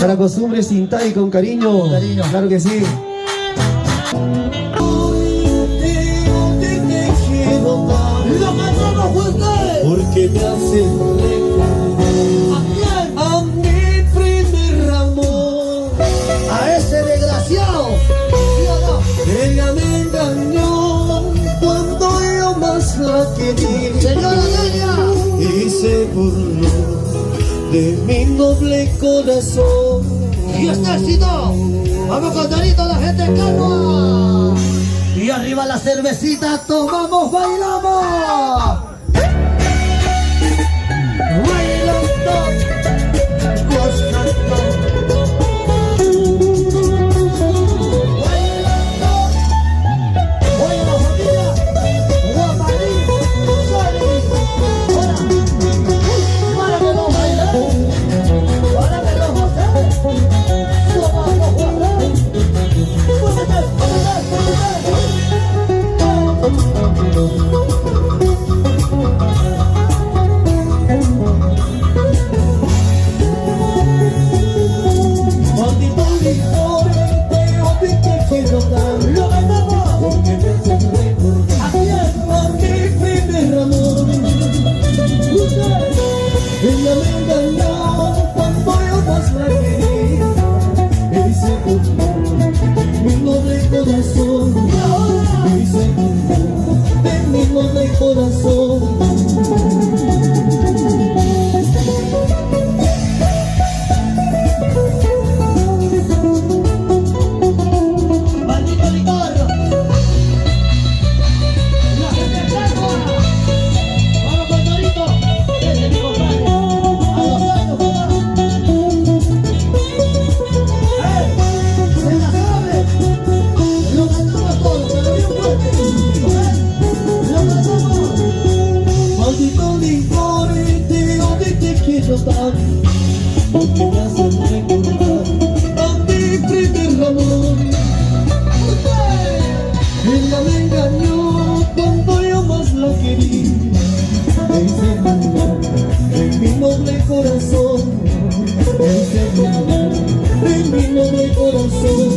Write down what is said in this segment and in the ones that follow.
Para costumbre sin tal y con cariño. Claro que sí. Porque me hace recordar a mi primer amor, A ese desgraciado. ella me engañó cuando yo más la quería Señora Delia. y se burló de mi noble corazón. Y este éxito. Vamos con Dorito, la gente calma. Y arriba la cervecita, tomamos, bailamos. Bailando, gozando. Bailando. Oye la familia, Guaparín, Soli. Ahora, para que no bailen, para que no gocen. Tomamos, guarda. Maldito licor, te quiero dar, Lo cantamos. porque me hace recordar Así es. a mi primer amor. Usted. Ella me engañó cuando yo más la quería y se burló mi noble corazón. Y se burló de mi noble corazón. Maldito licor. La gente calma. Vamos con Dorito. Ese es mi compadre. A los años, papá. Se la sabe. Lo cantamos todos, pero bien fuerte. Lo cantamos. Maldito licor, te quiero dar, porque me hace recordar a mi primer amor. Ella me engañó cuando yo más la quería y se burló de mi noble corazón. Y se burló de mi noble corazón.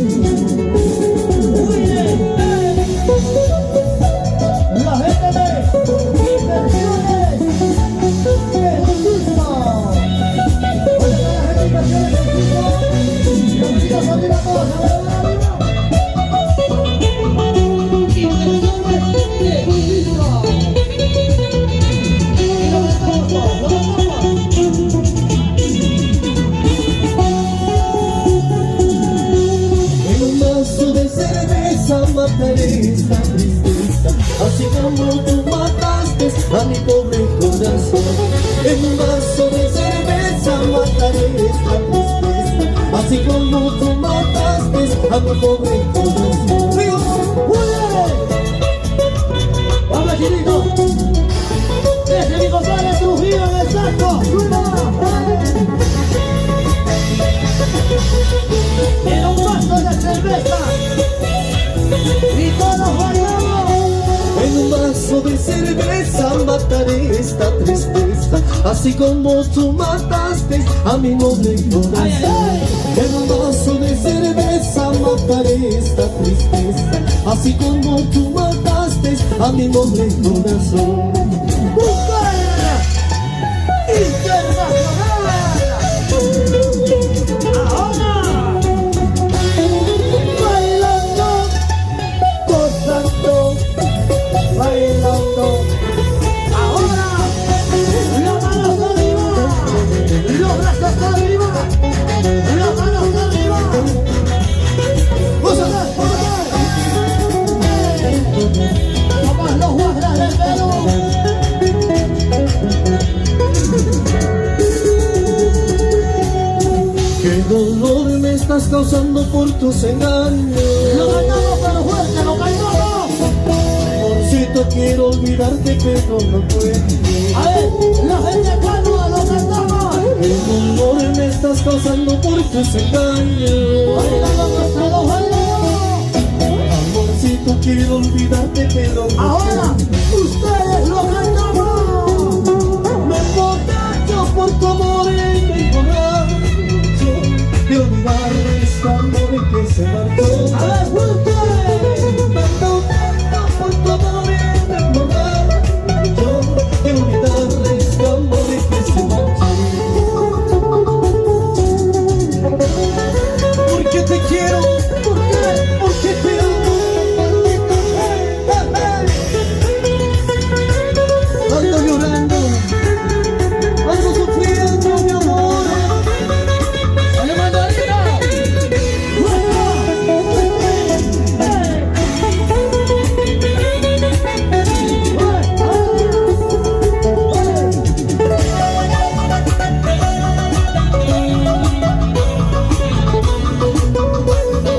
La gente de Inversiones. ¡Jesucristo! Oye, la gente de Inversiones, Jesucristo. Bienvenidos a Viva Todos, arriba. Inversiones, Jesucristo. Y lo cantamos todos, lo cantamos. En un vaso de cerveza mataré esta tristeza, así como tú mataste a mi pobre corazón. En un vaso de cerveza mataré esta tristeza, así como tú mataste a mi pobre corazón. ¡Río! ¡Vamos, Chilito! ¡Ese es mi compadre Trujillo en el saco! En un vaso de cerveza y todos bailamos. En un vaso de cerveza mataré esta tristeza, así como tú mataste a mi noble corazón. En un vaso de cerveza mataré esta tristeza, así como tú mataste a mi noble corazón. ¡Mujer internacional! Ahora, bailando, gozando, bailando. Ahora, las manos arriba, los brazos arriba, las manos arriba. ¡Gózate, gózate! Papá, los guardas del pelo. Qué dolor me estás causando por tus engaños. Lo cantamos pero fuerte, lo cantamos. Amorcito, quiero olvidarte pero no puedo. A ver, la gente calma, lo cantamos. Qué dolor me estás causando por tus engaños. Bailando, gozando, bailando. Amorcito, quiero olvidarte pero no Ahora, ustedes lo cantamos. me emborracho por tu amor y me emborracho de se marchó. A ver, fuerte. Tanto por tu amor y enamorar. Yo quiero olvidarle este amor y que se marchó. Porque te quiero, porque te amo, maldito. Ando llorando, ando sufriendo, mi amor. ¡Dale, mandarina! ¡Oye,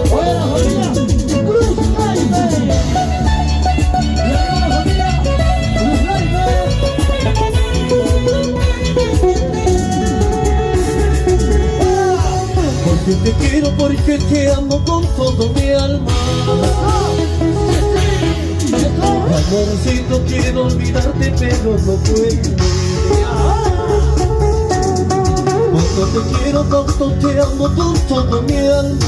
la familia! ¡Cruz Live! ¡Y arriba la familia! ¡Cruz Live! Porque te quiero, porque te amo con todo mi alma. Amorcito, quiero olvidarte, pero no puedo. Cuánto te quiero, cuánto te amo con todo mi alma.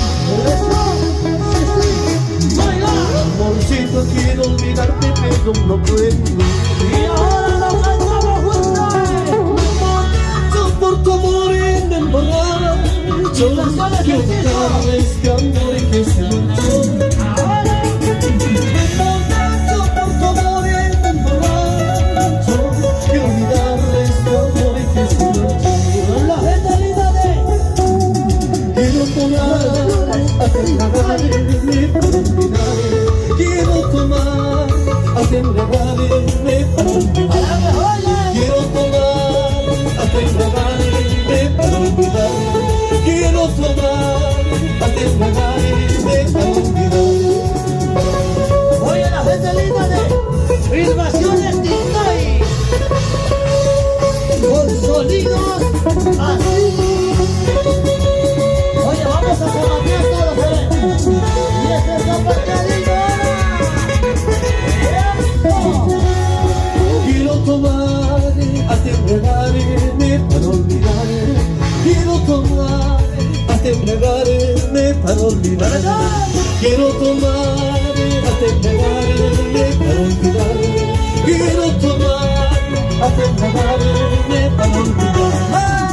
Amorcito, quiero olvidarte, pero no puedo. Y ahora nos cantamos juntos. Yo por tu amor enamorada. Yo quiero olvidarle este amor que se marchó. Yo por tu amor enamorada. Yo quiero olvidarle este amor que se marchó. La gente linda de Quiero tomar, embriagarme para olvidar. Quiero tomar, embriagarme para olvidar. Quiero tomar, embriagarme para olvidar. Quiero tomar, embriagarme para olvidar. Oye, la gente linda de Filmaciones Tintoy con sonidos así. Oye, vamos a zapatear todos, ¿eh? Y este es zapateadito. Quiero tomar, embriagarme para olvidar. Quiero tomar, embriagarme para olvidar. Quiero tomar, embriagarme para olvidar. Quiero tomar, embriagarme para olvidar.